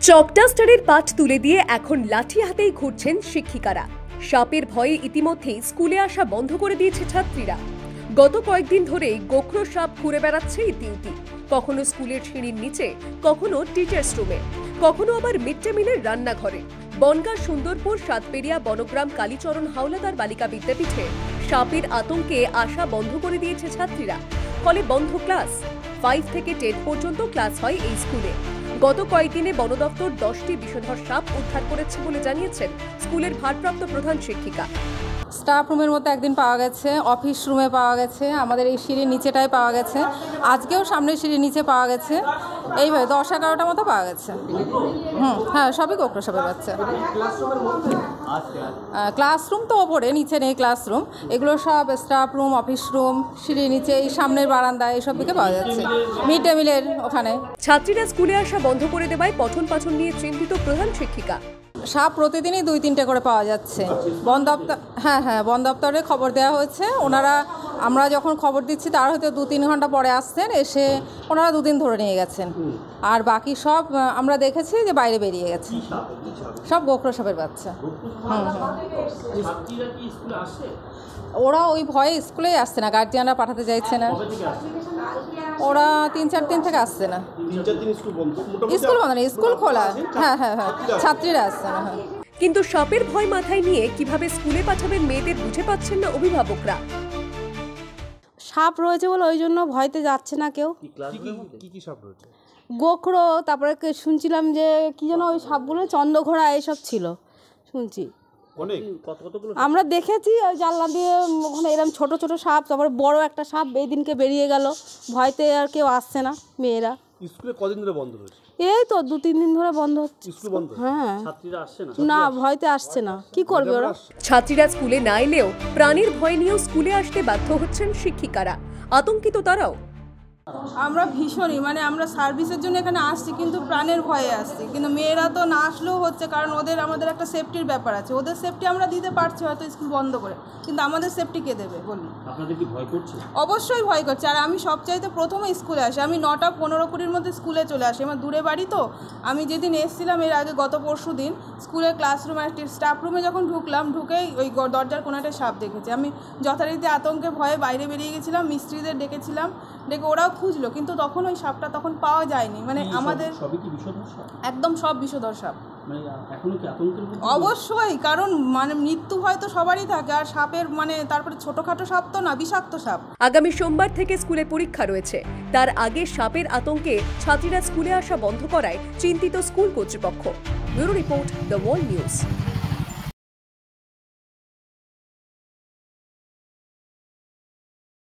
চকডাস্টারের পাঠ তুলে দিয়ে এখন লাঠি হাতেই ঘুরছেন শিক্ষিকারা। সাপের ভয়ে ইতিমধ্যেই স্কুলে আসা বন্ধ করে দিয়েছে ছাত্রীরা। গত কয়েকদিন ধরেই গোখরো সাপ ঘুরে বেড়াচ্ছে ইতিউতি, কখনো স্কুলের সিঁড়ির নিচে, কখনো টিচার্স রুমে, কখনো আবার মিড ডে মিলের রান্নাঘরে। বনগাঁ সুন্দরপুর সাতপেরিয়া বনগ্রাম কালীচরণ হাওলাদার বালিকা বিদ্যাপীঠে সাপের আতঙ্কে আসা বন্ধ করে দিয়েছে ছাত্রীরা। ফলে বন্ধ ক্লাস। 5 থেকে 10 পর্যন্ত ক্লাস হয় এই স্কুলে। গত কয়েকদিনে বন দপ্তর 10টি বিষধর সাপ উদ্ধার করেছে বলে জানিয়েছেন স্কুলের ভারপ্রাপ্ত প্রধান শিক্ষিকা। স্টাফ রুমের মধ্যে একদিন পাওয়া গেছে, অফিস রুমে পাওয়া গেছে, আমাদের এই সিঁড়ির নিচেটায় পাওয়া গেছে, আজকেও সামনের সিঁড়ির নিচে পাওয়া গেছে। এইভাবে 10-11টা মতো পাওয়া গেছে। হ্যাঁ, সবই গোখরো সাপের বাচ্চা। ক্লাসরুম তো ওপরে, নিচে নেই ক্লাসরুম। এগুলো সব স্টাফ রুম, অফিস রুম, সিঁড়ির নিচে, এই সামনের বারান্দায় এইসব দিকে পাওয়া যাচ্ছে, মিড ডে মিলের ওখানে। ছাত্রীরা স্কুলে আসা বন্ধ করে দেওয়ায় পঠন পাঠন নিয়ে চিন্তিত প্রধান শিক্ষিকা। সাপ প্রতিদিনই 2-3টে করে পাওয়া যাচ্ছে। বন দপ্তর বন দপ্তরে খবর দেওয়া হয়েছে। আমরা যখন খবর দিচ্ছি তার হয়তো 2-3 ঘন্টা পরে আসছেন, এসে ওনারা 2 দিন ধরে নিয়ে গেছেন। আর বাকি সব আমরা দেখেছি যে বাইরে বেরিয়ে গেছে, সব গোখরো সাপের বাচ্চা। ওরা ওই ভয়ে স্কুলেই আসছে না, গার্জিয়ানরা পাঠাতে চাইছে না। ওরা 3-4 দিন থেকে আসছে না। স্কুল বন্ধ নেই, স্কুল খোলা। হ্যাঁ, ছাত্রীরা আসছে না। কিন্তু সাপের ভয় মাথায় নিয়ে কিভাবে স্কুলে পাঠাবেন মেয়েদের বুঝে পাচ্ছেন না অভিভাবকরা। সাপ রয়েছে বলে ওই জন্য ভয়তে যাচ্ছে না কেউ। কি সাপ রয়েছে? গোখরো, তারপরে শুনছিলাম যে কি যেন ওই সাপগুলো চন্দ্রঘোড়া এসব ছিল, শুনছি। আমরা দেখেছি ওই জানলা দিয়ে ওখানে এরকম ছোট ছোট সাপ, তারপরে বড় একটা সাপ এই দিনকে বেরিয়ে গেল। ভয়তে আর কেউ আসছে না মেয়েরা। স্কুলে কদিন ধরে বন্ধ রয়েছে? এই তো 2-3 দিন ধরে বন্ধ হচ্ছে। স্কুল বন্ধ? হ্যাঁ, ছাত্রীরা আসছে না? না, ভয়তে আসছে না। কি করবে ওরা? ছাত্রীরা স্কুলে না এলেও প্রাণীর ভয় নিয়েও স্কুলে আসতে বাধ্য হচ্ছেন শিক্ষিকারা। আতঙ্কিত তারাও। আমরা ভীষণই আমরা সার্ভিসের জন্য এখানে আসছি, কিন্তু প্রাণের ভয়ে আসছি। কিন্তু মেয়েরা তো না আসলেও হচ্ছে, কারণ আমাদের একটা সেফটির ব্যাপার আছে। ওদের সেফটি আমরা দিতে পারছি হয়তো স্কুল বন্ধ করে, কিন্তু আমাদের সেফটি কে দেবে বলি? আপনাদের কি ভয় করছে? অবশ্যই ভয় করছে। আর আমি সবচাইতে প্রথমে স্কুলে আসি, আমি 9:15-20 মধ্যে স্কুলে চলে আসি। আমার দূরে বাড়ি তো। আমি যেদিন এসেছিলাম এর আগে, গত পরশু দিন, স্কুলের ক্লাসরুমে স্টাফ রুমে যখন ঢুকেই ওই দরজার কোনাটা সাপ দেখেছি। আমি যথারীতি আতঙ্কে ভয়ে বাইরে বেরিয়ে গেছিলাম, মিস্ত্রিদের ডেকেছিলাম, ডেকে ওরাও খুঁজলো, কিন্তু তখন ওই সাপটা তখন পাওয়া যায়নি। আমাদের একদম সব বিষধর সাপ। অবশ্যই, কারণ মৃত্যু হয়তো সবারই থাকে, আর সাপের তারপরে ছোটখাটো সাপ তো না, বিষাক্ত সাপ। আগামী সোমবার থেকে স্কুলে পরীক্ষা রয়েছে। তার আগে সাপের আতঙ্কে ছাত্রীরা স্কুলে আসা বন্ধ করায় চিন্তিত স্কুল কর্তৃপক্ষ। Bureau report, the world news.